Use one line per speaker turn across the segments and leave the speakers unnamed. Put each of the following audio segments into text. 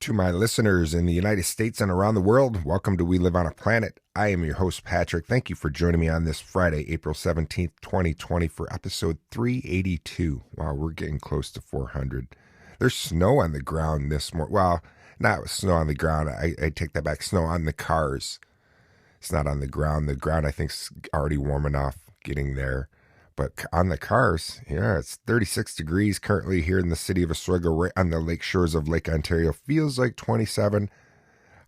To my listeners in the United States and around the world, welcome to We Live on a Planet. I am your host, Patrick. Thank you for joining me on this Friday, April 17th, 2020 for episode 382. Wow, we're getting close to 400. There's snow on the ground this morning. Well, not snow on the ground. I take that back. Snow on the cars. It's not on the ground. The ground, I think, is already warm enough getting there. But on the cars, yeah, it's 36 degrees currently here in the city of Oswego, right on the lake shores of Lake Ontario. Feels like 27.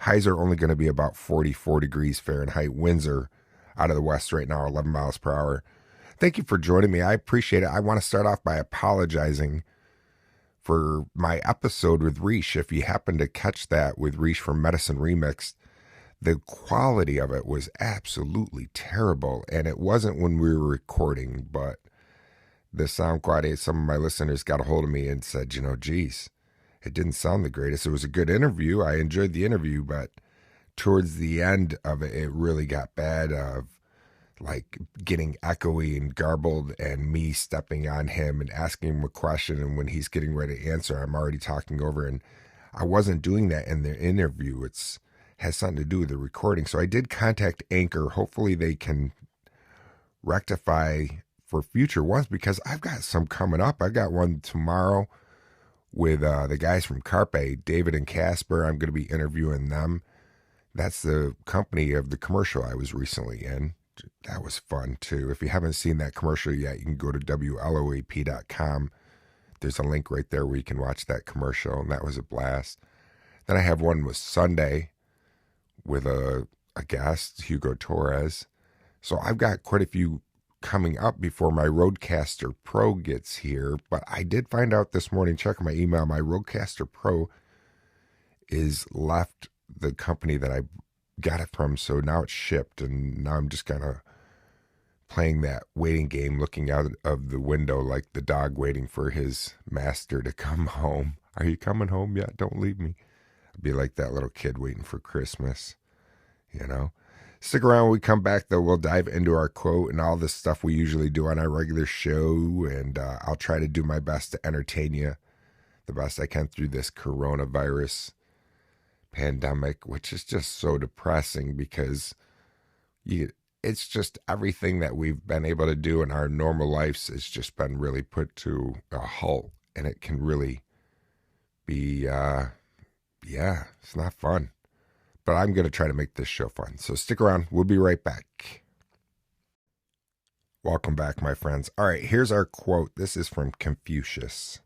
Highs are only going to be about 44 degrees Fahrenheit. Winds are out of the west right now, 11 miles per hour. Thank you for joining me. I appreciate it. I want to start off by apologizing for my episode with Reish. If you happen to catch that with Reish from Medicine Remixed, the quality of it was absolutely terrible, and it wasn't when we were recording, but the sound quality, some of my listeners got a hold of me and said, geez, it didn't sound the greatest. It was a good interview. I enjoyed the interview, but towards the end of it, it really got bad, of like getting echoey and garbled and me stepping on him and asking him a question, and when he's getting ready to answer, I'm already talking over, and I wasn't doing that in the interview. It's has something to do with the recording. So I did contact Anchor. Hopefully they can rectify for future ones, because I've got some coming up. I got one tomorrow with the guys from Carpe, David and Casper. I'm going to be interviewing them. That's the company of the commercial I was recently in. That was fun too. If you haven't seen that commercial yet, you can go to WLOAP.com. There's a link right there where you can watch that commercial, and that was a blast. Then I have one with Sunday with a guest, Hugo Torres. So I've got quite a few coming up before my Rodecaster Pro gets here. But I did find out this morning, checking my email, my Rodecaster Pro is left the company that I got it from. So now it's shipped, and now I'm just kind of playing that waiting game, looking out of the window like the dog waiting for his master to come home. Are you coming home yet? Don't leave me. Be like that little kid waiting for Christmas, Stick around when we come back, though. We'll dive into our quote and all the stuff we usually do on our regular show, and I'll try to do my best to entertain you the best I can through this coronavirus pandemic, which is just so depressing, because it's just everything that we've been able to do in our normal lives has just been really put to a halt, and it can really be it's not fun, but I'm going to try to make this show fun. So stick around. We'll be right back. Welcome back, my friends. All right, here's our quote. This is from Confucius.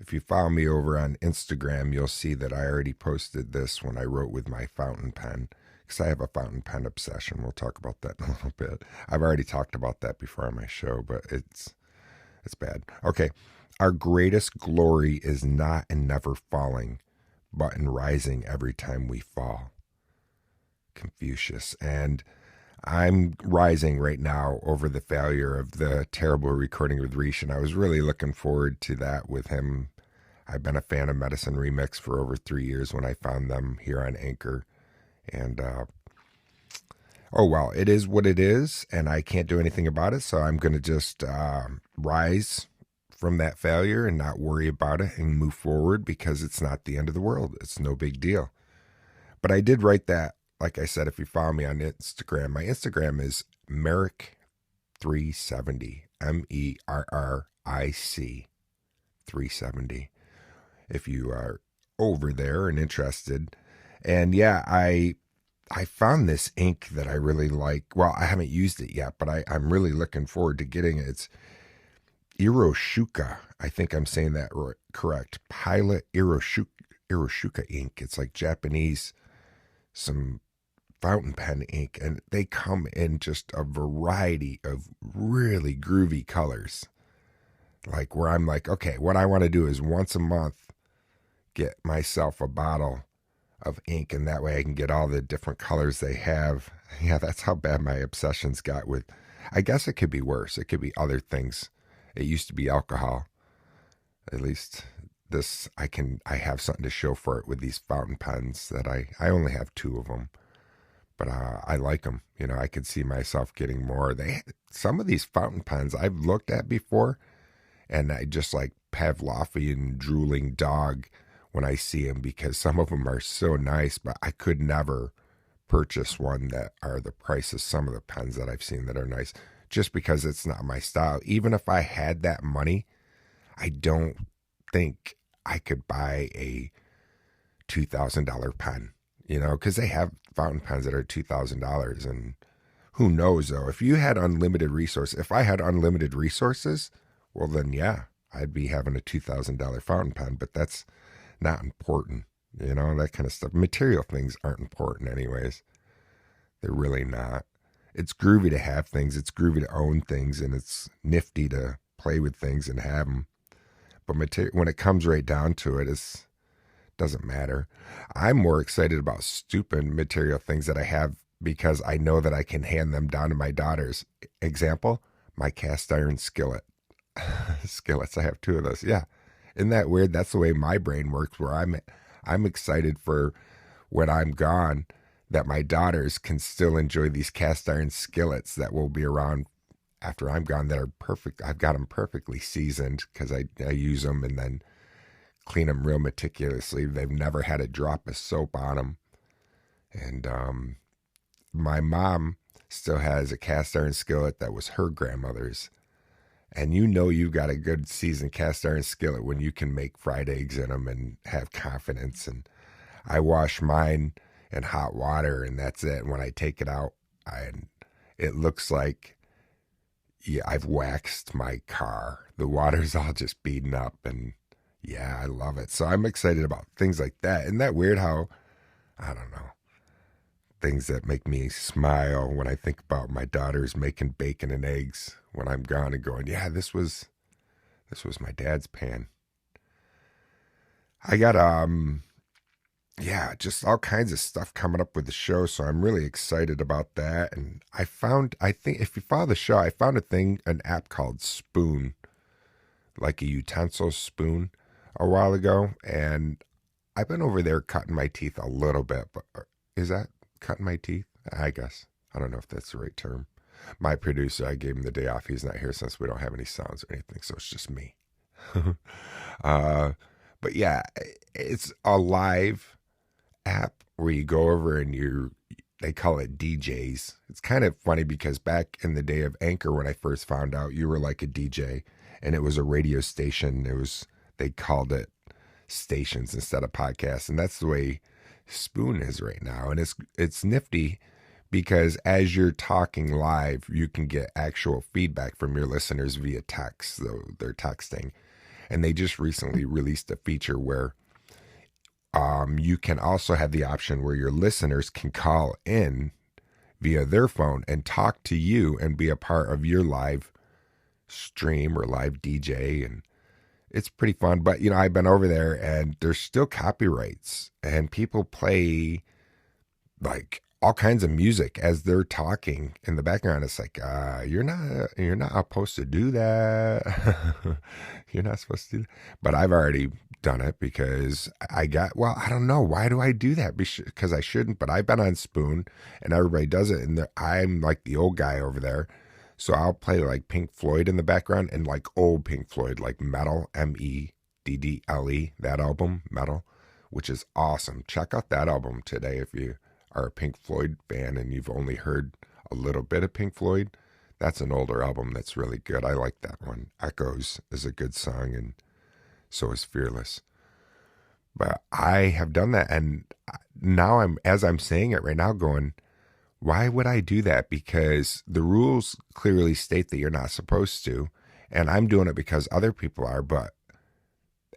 If you follow me over on Instagram, you'll see that I already posted this when I wrote with my fountain pen, because I have a fountain pen obsession. We'll talk about that in a little bit. I've already talked about that before on my show, but it's bad. Okay. Our greatest glory is not in never falling, but in rising every time we fall. Confucius. And I'm rising right now over the failure of the terrible recording with Reish, and I was really looking forward to that with him. I've been a fan of Medicine Remix for over 3 years when I found them here on Anchor. And, it is what it is, and I can't do anything about it, so I'm going to just rise from that failure and not worry about it and move forward, because it's not the end of the world. It's no big deal. But I did write that, like I said, if you follow me on Instagram, my Instagram is Merrick370, MERRIC 370. If you are over there and interested. And yeah, I found this ink that I really like. Well, I haven't used it yet, but I'm really looking forward to getting it. It's Iroshuka. I think I'm saying that correct. Pilot Iroshuka ink. It's like Japanese, some fountain pen ink, and they come in just a variety of really groovy colors. Like where I'm like, okay, what I want to do is once a month get myself a bottle of ink, and that way I can get all the different colors they have. Yeah, that's how bad my obsessions got with. I guess it could be worse. It could be other things. It used to be alcohol. At least this, I have something to show for it with these fountain pens that I only have 2 of them, but I like them. I could see myself getting more. Some of these fountain pens I've looked at before, and I just like Pavlovian drooling dog when I see them, because some of them are so nice, but I could never purchase one that are the price of some of the pens that I've seen that are nice, just because it's not my style. Even if I had that money, I don't think I could buy a $2,000 pen, because they have fountain pens that are $2,000. And who knows, though, if you had unlimited resources, if I had unlimited resources, well, then yeah, I'd be having a $2,000 fountain pen, but that's not important, that kind of stuff. Material things aren't important anyways. They're really not. It's groovy to have things. It's groovy to own things, and it's nifty to play with things and have them. But when it comes right down to it, it doesn't matter. I'm more excited about stupid material things that I have, because I know that I can hand them down to my daughters. Example, my cast iron skillet. Skillets, I have 2 of those. Yeah. Isn't that weird? That's the way my brain works, where I'm excited for when I'm gone, that my daughters can still enjoy these cast iron skillets that will be around after I'm gone, that are perfect. I've got them perfectly seasoned, because I use them and then clean them real meticulously. They've never had a drop of soap on them. And my mom still has a cast iron skillet that was her grandmother's. And you've got a good seasoned cast iron skillet when you can make fried eggs in them and have confidence. And I wash mine in hot water, and that's it. And when I take it out, it looks like, yeah, I've waxed my car. The water's all just beaten up, and yeah, I love it. So I'm excited about things like that. Isn't that weird how, I don't know, things that make me smile when I think about my daughters making bacon and eggs when I'm gone, and going, yeah, this was my dad's pan. I got just all kinds of stuff coming up with the show, so I'm really excited about that. And I think if you follow the show, I found an app called Spoon, like a utensil spoon, a while ago, and I've been over there cutting my teeth a little bit. But is that cutting my teeth? I guess. I don't know if that's the right term. My producer, I gave him the day off. He's not here since we don't have any sounds or anything, so it's just me. But yeah, it's a live app where you go over and they call it DJs. It's kind of funny, because back in the day of Anchor, when I first found out, you were like a DJ, and it was a radio station. They called it stations instead of podcasts, and that's the way Spoon is right now. And it's nifty, because as you're talking live, you can get actual feedback from your listeners via text, so they're texting. And they just recently released a feature where you can also have the option where your listeners can call in via their phone and talk to you and be a part of your live stream or live DJ. And it's pretty fun. But, I've been over there, and there's still copyrights, and people play like all kinds of music as they're talking in the background. It's like, you're not supposed to do that. You're not supposed to do that. But I've already done it, because I don't know. Why do I do that? Because I shouldn't, but I've been on Spoon, and everybody does it. And I'm like the old guy over there. So I'll play like Pink Floyd in the background, and like old Pink Floyd, like Metal, Meddle, that album, Metal, which is awesome. Check out that album today if you are a Pink Floyd fan and you've only heard a little bit of Pink Floyd. That's an older album that's really good. I like that one. Echoes is a good song, and so is Fearless. But I have done that, and now as I'm saying it right now, going, why would I do that? Because the rules clearly state that you're not supposed to, and I'm doing it because other people are. But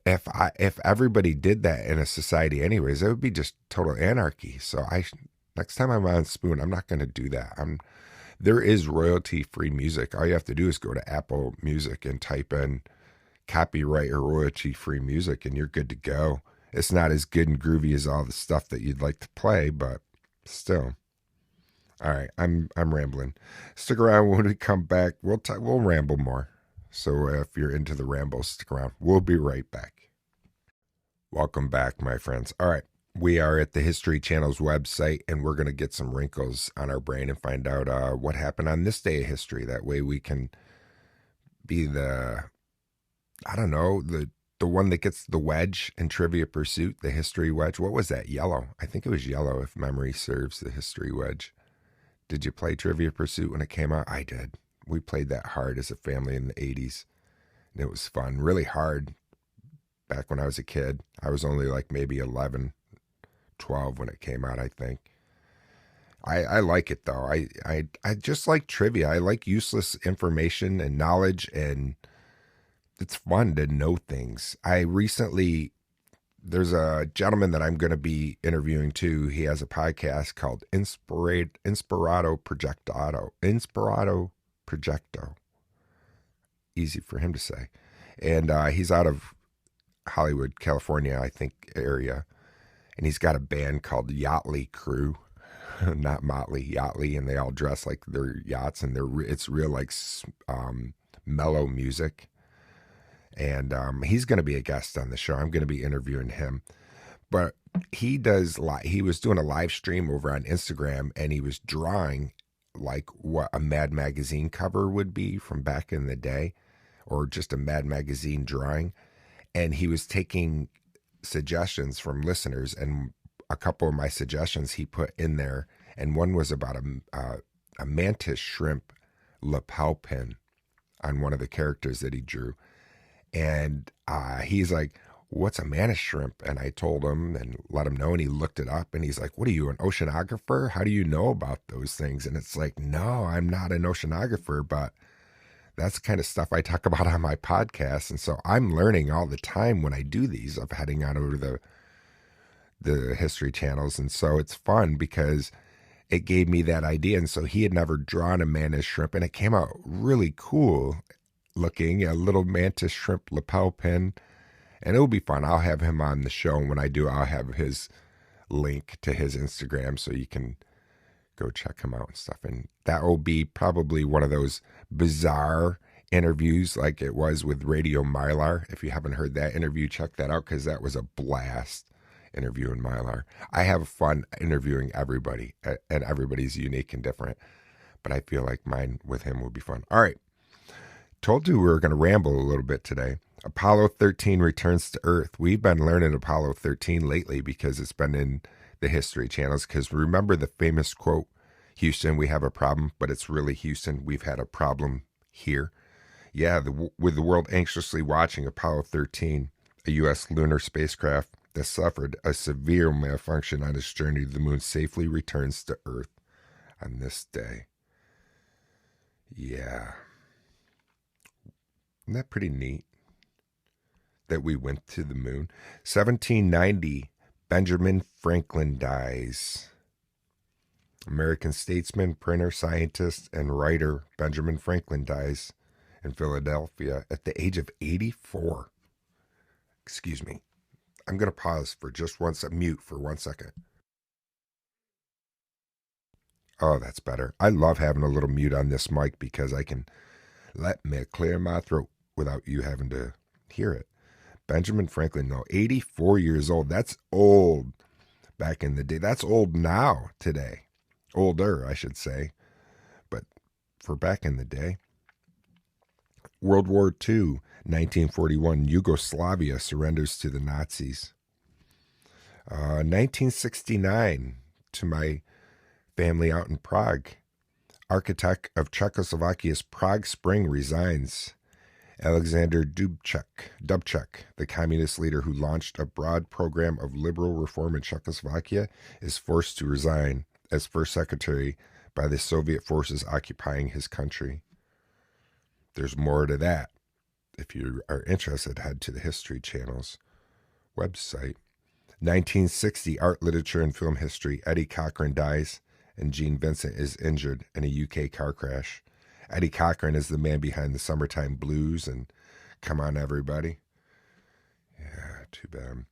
if everybody did that in a society anyways, it would be just total anarchy. So next time I'm on Spoon, I'm not going to do that. There is royalty-free music. All you have to do is go to Apple Music and type in copyright or royalty-free music, and you're good to go. It's not as good and groovy as all the stuff that you'd like to play, but still. All right, I'm rambling. Stick around. When we come back, we'll ramble more. So if you're into the rambles, stick around. We'll be right back. Welcome back, my friends. All right, we are at the History Channel's website, and we're going to get some wrinkles on our brain and find out what happened on this day of history. That way we can be the The one that gets the wedge in Trivia Pursuit, the history wedge. What was that? Yellow. I think it was yellow, if memory serves, the history wedge. Did you play Trivia Pursuit when it came out? I did. We played that hard as a family in the 80s. And it was fun. Really hard back when I was a kid. I was only like maybe 11, 12 when it came out, I think. I like it, though. I just like trivia. I like useless information and knowledge, and it's fun to know things. There's a gentleman that I'm going to be interviewing too. He has a podcast called Inspirato Projecto. Easy for him to say. And he's out of Hollywood, California, I think, area. And he's got a band called Yachtly Crew. Not Motley, Yachtly, and they all dress like they're yachts, and it's real like mellow music. And he's going to be a guest on the show. I'm going to be interviewing him. But he was doing a live stream over on Instagram, and he was drawing like what a Mad Magazine cover would be from back in the day, or just a Mad Magazine drawing. And he was taking suggestions from listeners, and a couple of my suggestions he put in there, and one was about a mantis shrimp lapel pin on one of the characters that he drew. And he's like, what's a mantis shrimp? And I told him and let him know, and he looked it up, and he's like, what are you, an oceanographer? How do you know about those things? And it's like, no, I'm not an oceanographer, but that's the kind of stuff I talk about on my podcast. And so I'm learning all the time when I do these, of heading on over to the history channels. And so it's fun because it gave me that idea. And so he had never drawn a mantis shrimp, and it came out really cool looking, a little mantis shrimp lapel pin. And it'll be fun. I'll have him on the show. And when I do, I'll have his link to his Instagram so you can go check him out and stuff. And that will be probably one of those bizarre interviews like it was with Radio Mylar. If you haven't heard that interview, check that out, because that was a blast interviewing Mylar. I have fun interviewing everybody, and everybody's unique and different. But I feel like mine with him will be fun. All right. Told you we were going to ramble a little bit today. Apollo 13 returns to Earth. We've been learning Apollo 13 lately because it's been in the history channels. Because remember the famous quote, Houston, we have a problem, but it's really Houston, we've had a problem here. Yeah, with the world anxiously watching Apollo 13, a U.S. lunar spacecraft that suffered a severe malfunction on its journey to the moon safely returns to Earth on this day. Yeah. Isn't that pretty neat that we went to the moon? 1790, Benjamin Franklin dies. American statesman, printer, scientist, and writer Benjamin Franklin dies in Philadelphia at the age of 84. Excuse me. I'm going to pause for just mute for 1 second. Oh, that's better. I love having a little mute on this mic because I can let me clear my throat without you having to hear it. Benjamin Franklin, no, 84 years old. That's old back in the day. That's old now today. Older, I should say. But for back in the day. World War II, 1941, Yugoslavia surrenders to the Nazis. 1969, to my family out in Prague. Architect of Czechoslovakia's Prague Spring resigns. Alexander Dubček, the communist leader who launched a broad program of liberal reform in Czechoslovakia, is forced to resign as first secretary by the Soviet forces occupying his country. There's more to that. If you are interested, head to the History Channel's website. 1960, art, literature, and film history. Eddie Cochran dies, and Gene Vincent is injured in a UK car crash. Eddie Cochran is the man behind the Summertime Blues and Come On Everybody. Yeah, too bad.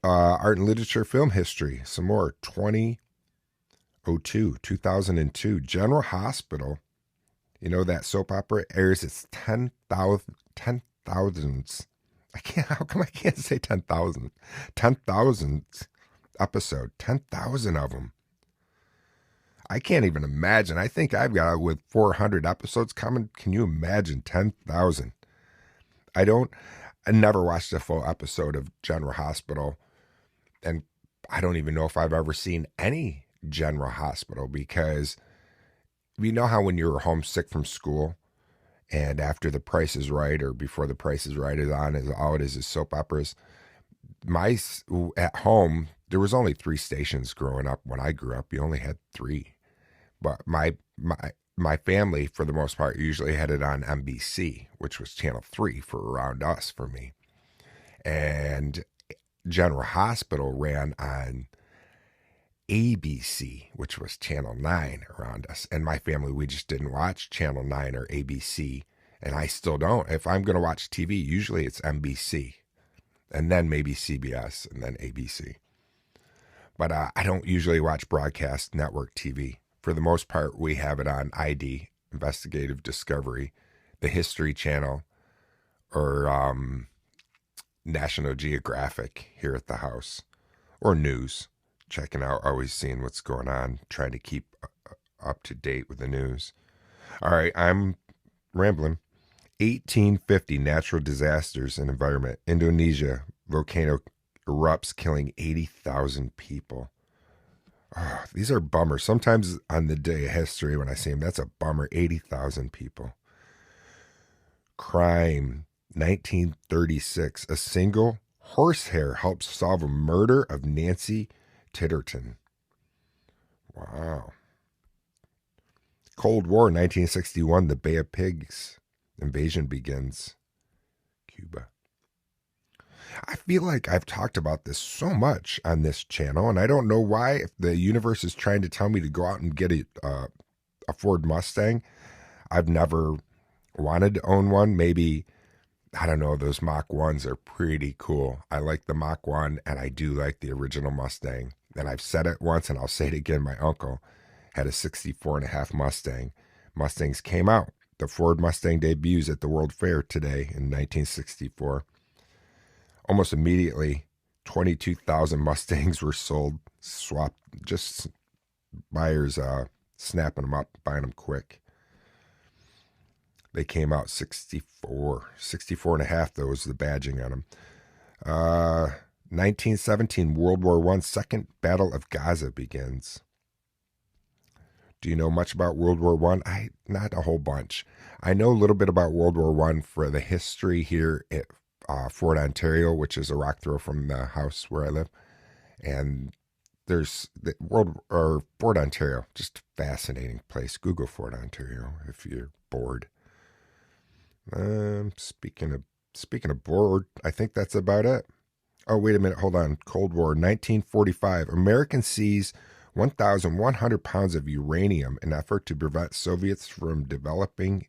Art and literature, film history. Some more. 2002. General Hospital. You know that soap opera airs its 10,000th. How come I can't say 10,000? 10,000th episode. 10,000 of them. I can't even imagine. I think I've got, with 400 episodes coming, can you imagine 10,000? I never watched a full episode of General Hospital, and I don't even know if I've ever seen any General Hospital, because you know how when you're homesick from school and after The Price is Right or before The Price is Right is on, all it is soap operas. At home, there was only 3 stations growing up. When I grew up, you only had 3. But my family, for the most part, usually had it on NBC, which was channel 3 for around us, for me. And General Hospital ran on ABC, which was channel 9 around us. And my family, we just didn't watch channel 9 or ABC. And I still don't. If I'm going to watch TV, usually it's NBC. And then maybe CBS, and then ABC. But I don't usually watch broadcast network TV. For the most part, we have it on ID, Investigative Discovery, the History Channel, or National Geographic here at the house, or news. Checking out, always seeing what's going on, trying to keep up to date with the news. All right, I'm rambling. 1850, natural disasters and environment. Indonesia, volcano erupts, killing 80,000 people. Oh, these are bummers. Sometimes on the day of history when I see them, that's a bummer. 80,000 people. Crime, 1936. A single horsehair helps solve a murder of Nancy Titterton. Wow. Cold War, 1961. The Bay of Pigs. Invasion begins. Cuba. I feel like I've talked about this so much on this channel, and I don't know why. If the universe is trying to tell me to go out and get a Ford Mustang, I've never wanted to own one. Maybe, I don't know, those Mach 1s are pretty cool. I like the Mach 1, and I do like the original Mustang. And I've said it once, and I'll say it again. My uncle had a 64.5 Mustang. Mustangs came out. The Ford Mustang debuts at the World Fair today in 1964. Almost immediately, 22,000 Mustangs were sold, swapped, just buyers snapping them up, buying them quick. They came out 64.5, though, was the badging on them. 1917, World War I, Second Battle of Gaza begins. Do you know much about World War I? Not a whole bunch. I know a little bit about World War I for the history here at Fort Ontario, which is a rock throw from the house where I live. And there's the Fort Ontario, just a fascinating place. Google Fort Ontario if you're bored. Speaking of bored, I think that's about it. Oh, wait a minute. Hold on. Cold War, 1945. American seize 1,100 pounds of uranium in effort to prevent Soviets from developing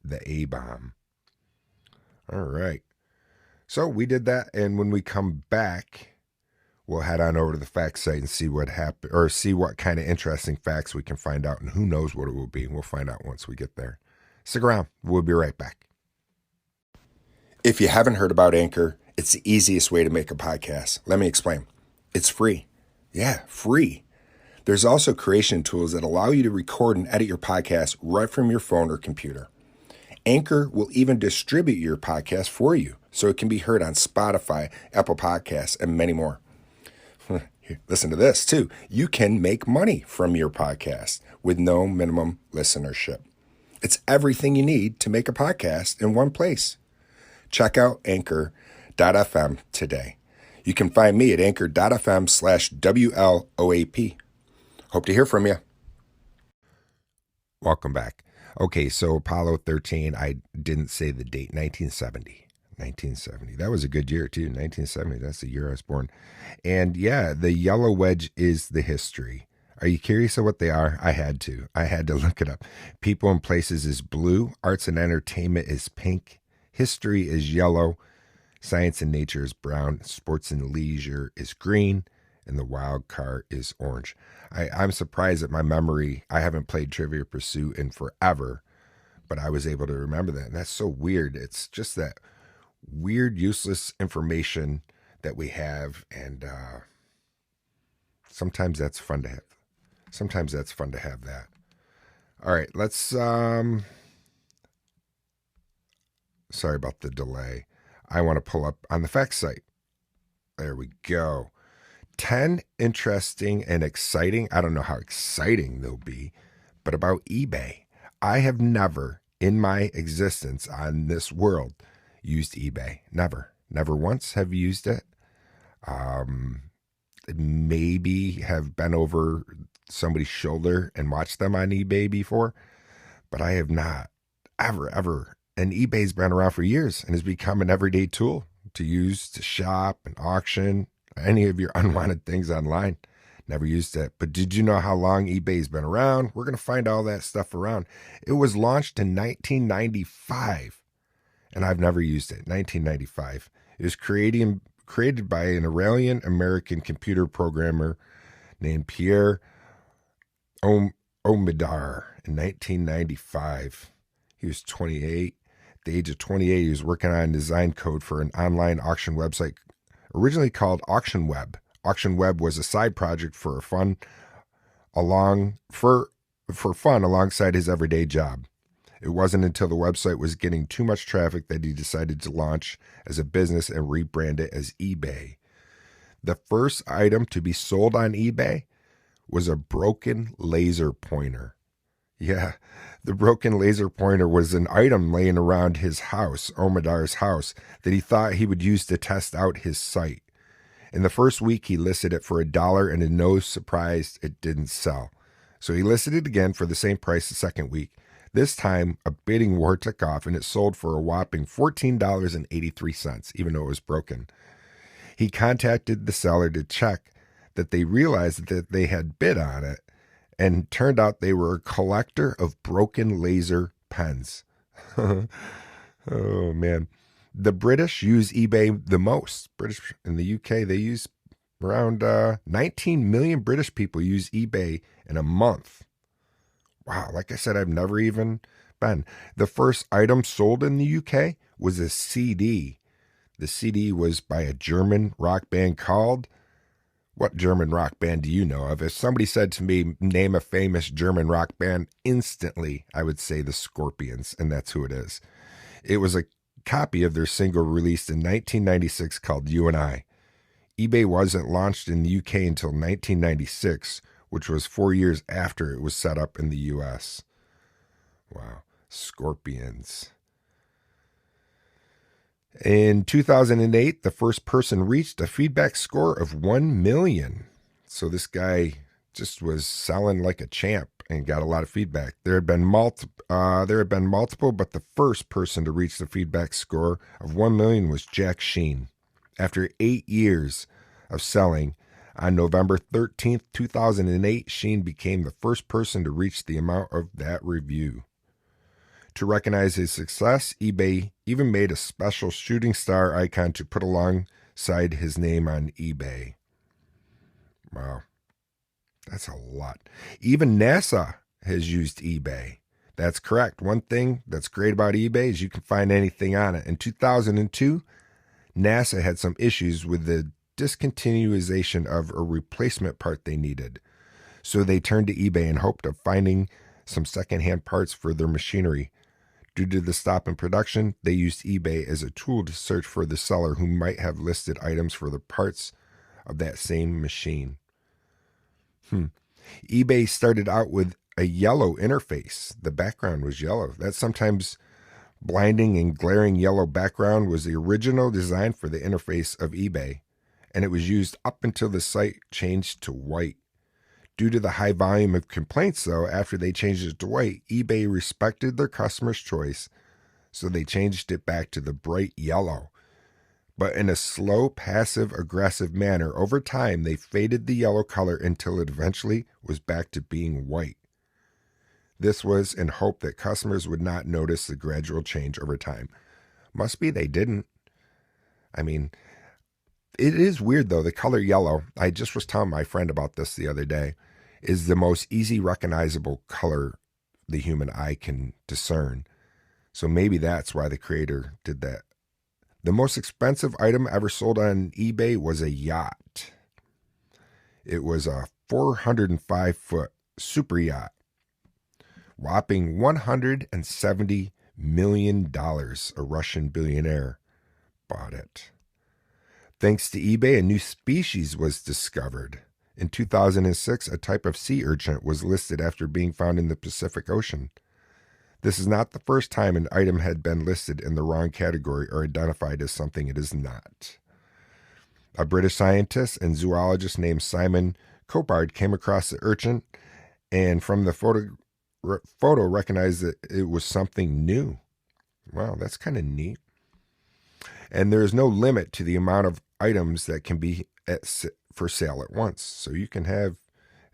the A-bomb. All right. So we did that, and when we come back, we'll head on over to the fact site and see what happened, or see what kind of interesting facts we can find out, and who knows what it will be. We'll find out once we get there. Stick around. We'll be right back. If you haven't heard about Anchor, it's the easiest way to make a podcast. Let me explain. It's free. Yeah, free. There's also creation tools that allow you to record and edit your podcast right from your phone or computer. Anchor will even distribute your podcast for you, so it can be heard on Spotify, Apple Podcasts, and many more. Listen to this, too. You can make money from your podcast with no minimum listenership. It's everything you need to make a podcast in one place. Check out Anchor.fm today. You can find me at Anchor.fm/WLOAP. Hope to hear from you. Welcome back. Okay, so Apollo 13, I didn't say the date, 1970. 1970. That was a good year, too. 1970, that's the year I was born. And yeah, the yellow wedge is the history. Are you curious of what they are? I had to look it up. People and places is blue. Arts and entertainment is pink. History is yellow. Science and nature is brown. Sports and leisure is green. And the wild card is orange. I'm surprised at my memory. I haven't played Trivia Pursuit in forever, but I was able to remember that. And that's so weird. It's just that weird, useless information that we have. And sometimes that's fun to have. Sometimes that's fun to have that. All right, let's... sorry about the delay. I want to pull up on the facts site. There we go. 10 interesting and exciting, I don't know how exciting they'll be, but about eBay. I have never in my existence on this world used eBay. Never once have used it. Maybe have been over somebody's shoulder and watched them on eBay before, but I have not ever. And eBay's been around for years and has become an everyday tool to use to shop and auction any of your unwanted things online. Never used it. But did you know how long eBay's been around? We're going to find all that stuff around. It was launched in 1995, and I've never used it. 1995. It was created by an Iranian-American computer programmer named Pierre Omidyar in 1995. He was 28. At the age of 28, he was working on design code for an online auction website originally called Auction Web. Auction Web was a side project for fun alongside his everyday job. It wasn't until the website was getting too much traffic that he decided to launch as a business and rebrand it as eBay. The first item to be sold on eBay was a broken laser pointer. Yeah, the broken laser pointer was an item laying around his house, Omidyar's house, that he thought he would use to test out his site. In the first week, he listed it for $1, and to no surprise, it didn't sell. So he listed it again for the same price the second week. This time, a bidding war took off, and it sold for a whopping $14.83, even though it was broken. He contacted the seller to check that they realized that they had bid on it, and turned out they were a collector of broken laser pens. Oh, man. The British use eBay the most. British in the UK, they use around 19 million British people use eBay in a month. Wow, like I said, I've never even been. The first item sold in the UK was a CD. The CD was by a German rock band called... What German rock band do you know of? If somebody said to me, name a famous German rock band, instantly I would say the Scorpions, and that's who it is. It was a copy of their single released in 1996 called You and I. eBay wasn't launched in the UK until 1996, which was 4 years after it was set up in the US. Wow, Scorpions. In 2008, the first person reached a feedback score of 1 million. So this guy just was selling like a champ and got a lot of feedback. There had been multiple, but the first person to reach the feedback score of 1 million was Jack Sheen. After 8 years of selling, on November 13th, 2008, Sheen became the first person to reach the amount of that review. To recognize his success, eBay even made a special shooting star icon to put alongside his name on eBay. Wow, that's a lot. Even NASA has used eBay. That's correct. One thing that's great about eBay is you can find anything on it. In 2002, NASA had some issues with the discontinuation of a replacement part they needed. So they turned to eBay in hope of finding some secondhand parts for their machinery. Due to the stop in production, they used eBay as a tool to search for the seller who might have listed items for the parts of that same machine. eBay started out with a yellow interface. The background was yellow. That sometimes blinding and glaring yellow background was the original design for the interface of eBay, and it was used up until the site changed to white. Due to the high volume of complaints, though, after they changed it to white, eBay respected their customers' choice, so they changed it back to the bright yellow. But in a slow, passive-aggressive manner, over time, they faded the yellow color until it eventually was back to being white. This was in hope that customers would not notice the gradual change over time. Must be they didn't. I mean, it is weird, though. The color yellow, I just was telling my friend about this the other day, is the most easy recognizable color the human eye can discern. So maybe that's why the creator did that. The most expensive item ever sold on eBay was a yacht. It was a 405-foot super yacht, whopping $170 million, a Russian billionaire bought it. Thanks to eBay, a new species was discovered. In 2006, a type of sea urchin was listed after being found in the Pacific Ocean. This is not the first time an item had been listed in the wrong category or identified as something it is not. A British scientist and zoologist named Simon Copard came across the urchin and from the photo recognized that it was something new. Wow, that's kind of neat. And there is no limit to the amount of items that can be for sale at once. So you can have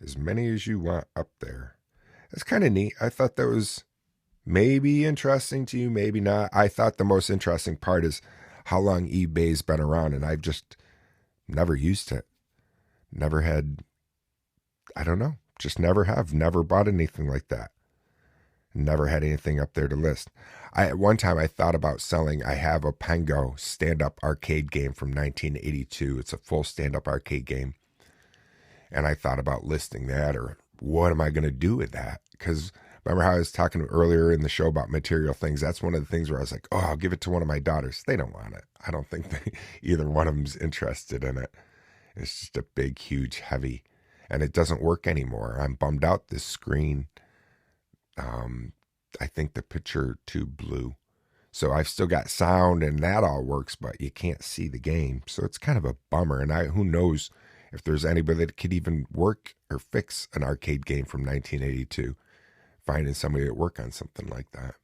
as many as you want up there. That's kind of neat. I thought that was maybe interesting to you, maybe not. I thought the most interesting part is how long eBay's been around, and I've just never used it. Never had, I don't know, just never have. Never bought anything like that. Never had anything up there to list. At one time I thought about selling. I have a Pengo stand-up arcade game from 1982. It's a full stand-up arcade game. And I thought about listing that, or what am I going to do with that? Because remember how I was talking earlier in the show about material things? That's one of the things where I was like, oh, I'll give it to one of my daughters. They don't want it. I don't think either one of them's interested in it. It's just a big, huge, heavy, and it doesn't work anymore. I'm bummed out. This screen, I think the picture tube blew. So I've still got sound and that all works, but you can't see the game. So it's kind of a bummer. And who knows if there's anybody that could even work or fix an arcade game from 1982. Finding somebody to work on something like that.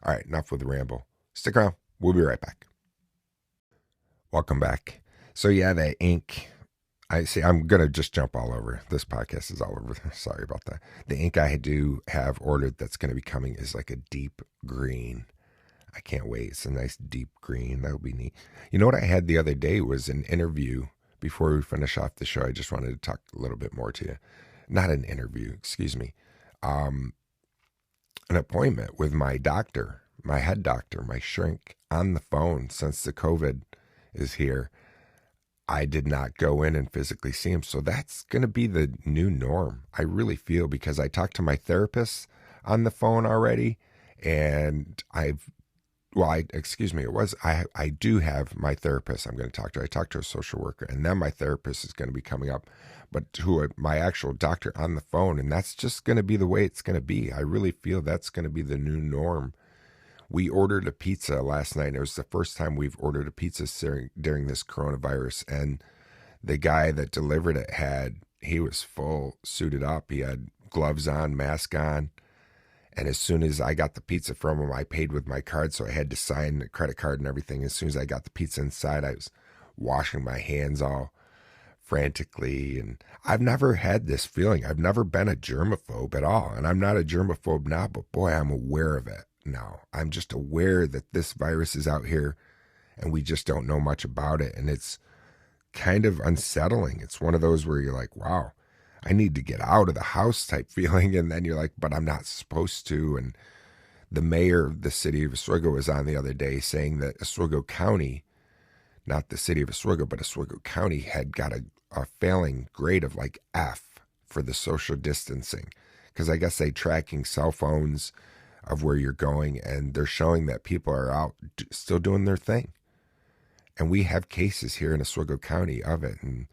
All right, enough with the ramble. Stick around. We'll be right back. Welcome back. So yeah, that ink. I see. I'm gonna just jump all over. This podcast is all over. Sorry about that. The ink I do have ordered that's going to be coming is like a deep green. I can't wait. It's a nice deep green. That would be neat. You know what I had the other day was an interview. Before we finish off the show, I just wanted to talk a little bit more to you. Not an interview. Excuse me. An appointment with my doctor, my head doctor, my shrink, on the phone. Since the COVID is here, I did not go in and physically see him. So that's going to be the new norm. I really feel, because I talked to my therapist on the phone already, and I do have my therapist I'm going to talk to. I talked to a social worker, and then my therapist is going to be coming up, but to my actual doctor on the phone. And that's just going to be the way it's going to be. I really feel that's going to be the new norm. We ordered a pizza last night. It was the first time we've ordered a pizza during this coronavirus. And the guy that delivered it he was full suited up. He had gloves on, mask on. And as soon as I got the pizza from him, I paid with my card. So I had to sign the credit card and everything. As soon as I got the pizza inside, I was washing my hands all frantically. And I've never had this feeling. I've never been a germaphobe at all. And I'm not a germaphobe now, but boy, I'm aware of it now. I'm just aware that this virus is out here and we just don't know much about it. And it's kind of unsettling. It's one of those where you're like, wow, I need to get out of the house type feeling. And then you're like, but I'm not supposed to. And the mayor of the city of Oswego was on the other day saying that Oswego County, not the city of Oswego, but Oswego County had got a failing grade of like F for the social distancing. Because I guess they're tracking cell phones of where you're going, and they're showing that people are out still doing their thing. And we have cases here in Oswego County of it. And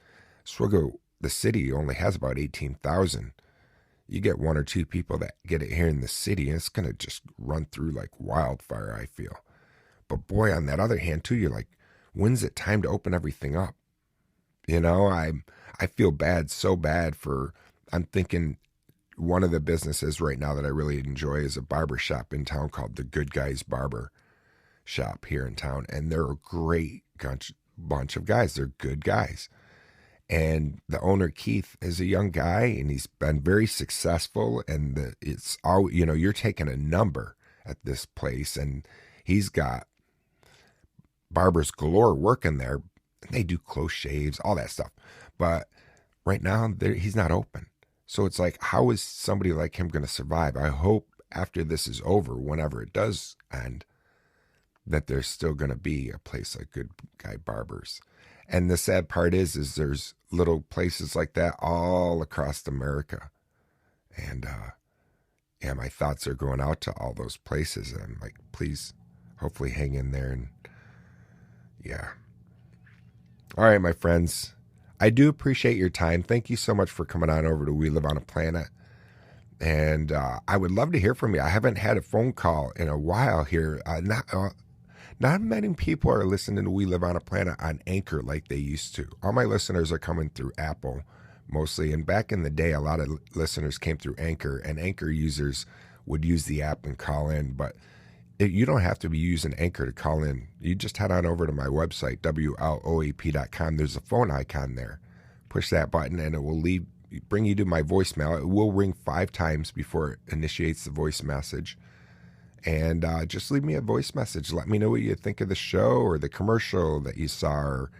Oswego, the city, only has about 18,000. You get one or two people that get it here in the city, and it's going to just run through like wildfire, I feel. But boy, on that other hand, too, you're like, when's it time to open everything up? You know, I feel bad, so bad I'm thinking one of the businesses right now that I really enjoy is a barber shop in town called the Good Guys Barber Shop here in town. And they're a great bunch of guys. They're good guys. And the owner, Keith, is a young guy, and he's been very successful. And it's all, you're taking a number at this place, and he's got barbers galore working there. They do close shaves, all that stuff. But right now, he's not open. So it's like, how is somebody like him going to survive? I hope after this is over, whenever it does end, that there's still going to be a place like Good Guy Barbers. And the sad part is there's little places like that all across America. And, my thoughts are going out to all those places. And I'm like, please, hopefully hang in there and Yeah. All right, my friends. I do appreciate your time. Thank you so much for coming on over to We Live on a Planet. And I would love to hear from you. I haven't had a phone call in a while here. Not many people are listening to We Live on a Planet on Anchor like they used to. All my listeners are coming through Apple mostly. And back in the day, a lot of listeners came through Anchor, and Anchor users would use the app and call in. But you don't have to be using Anchor to call in. You just head on over to my website, WLOAP.com. There's a phone icon there. Push that button and it will bring you to my voicemail. It will ring 5 times before it initiates the voice message. And just leave me a voice message. Let me know what you think of the show or the commercial that you saw or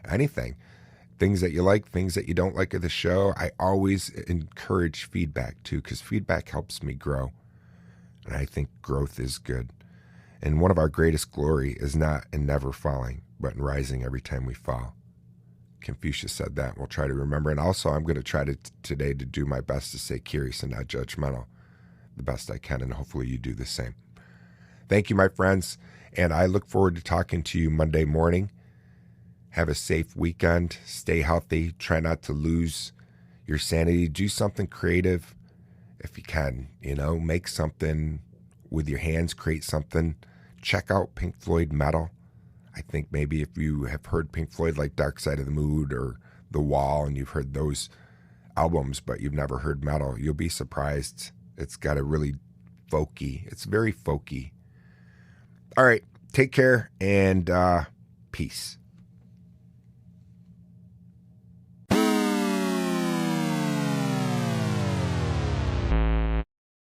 anything. Things that you like, things that you don't like of the show. I always encourage feedback too, because feedback helps me grow. And I think growth is good. And one of our greatest glory is not in never falling, but in rising every time we fall. Confucius said that. We'll try to remember. And also, I'm going to try today to do my best to stay curious and not judgmental the best I can. And hopefully you do the same. Thank you, my friends. And I look forward to talking to you Monday morning. Have a safe weekend. Stay healthy. Try not to lose your sanity. Do something creative if you can. Make something with your hands. Create something. Check out Pink Floyd metal. I think maybe if you have heard Pink Floyd like Dark Side of the Moon or The Wall and you've heard those albums but you've never heard metal, you'll be surprised. It's got a really it's very folky. All right, take care and peace.